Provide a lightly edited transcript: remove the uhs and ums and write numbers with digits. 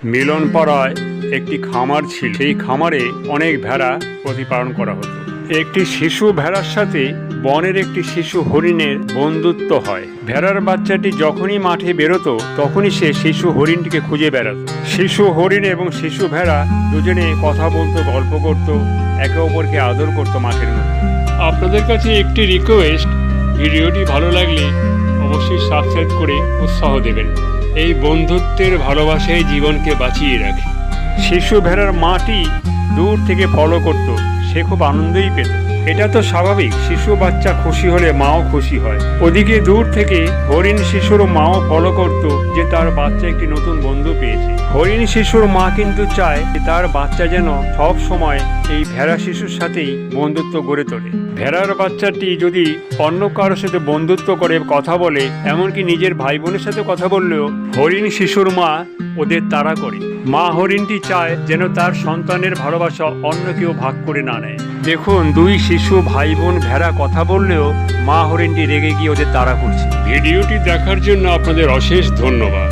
মিলনপাড়ায় একটি খামার ছিল। সেই খামারে অনেক ভেড়া প্রতিপালন করা হতো। একটি শিশু ভেড়ার সাথে বনের একটি শিশু হরিণের বন্ধুত্ব হয়। ভেড়ার বাচ্চাটি যখনই মাঠে বেরোতো তখনই সে শিশু হরিণটিকে খুঁজে বেড়াতো। শিশু হরিণ এবং শিশু ভেড়া দুজনে কথা বলতো, গল্প করত, একে অপরকে আদর করত মাঠের মধ্যে। আপনাদের কাছে একটি রিকোয়েস্ট, ভিডিওটি ভালো লাগলে অবশ্যই সাবস্ক্রাইব করে উৎসাহ দেবেন। এই বন্ধুত্বের ভালোবাসায় জীবনকে বাঁচিয়ে রাখে। শিশু ভেড়ার মাটি দূর থেকে ফলো করত, সে খুব আনন্দই পেত। এটা তো স্বাভাবিক, শিশু বাচ্চা খুশি হলে মাও খুশি হয়। ওদিকে দূর থেকে হরিণ শিশুর মাও ফলো করত যে তার বাচ্চা একটি নতুন বন্ধু পেয়েছে। হরিণ শিশুর মা কিন্তু চায় যে তার বাচ্চা যেন সব সময় এই ভেড়া শিশুর সাথেই বন্ধুত্ব গড়ে তোলে। ভেড়ার বাচ্চাটি যদি অন্য কারোর সাথে বন্ধুত্ব করে, কথা বলে, এমনকি নিজের ভাই বোনের সাথে কথা বললেও হরিণ শিশুর মা ওদের তাড়া করে। মা হরিণটি চায় যেন তার সন্তানের ভালোবাসা অন্য কেউ ভাগ করে না নেয়। দেখুন, দুই শিশু ভাই বোন ভেড়া কথা বললেও মা হরিণটি রেগে গিয়ে ওদের তাড়া করছে। ভিডিওটি দেখার জন্য আপনাদের অশেষ ধন্যবাদ।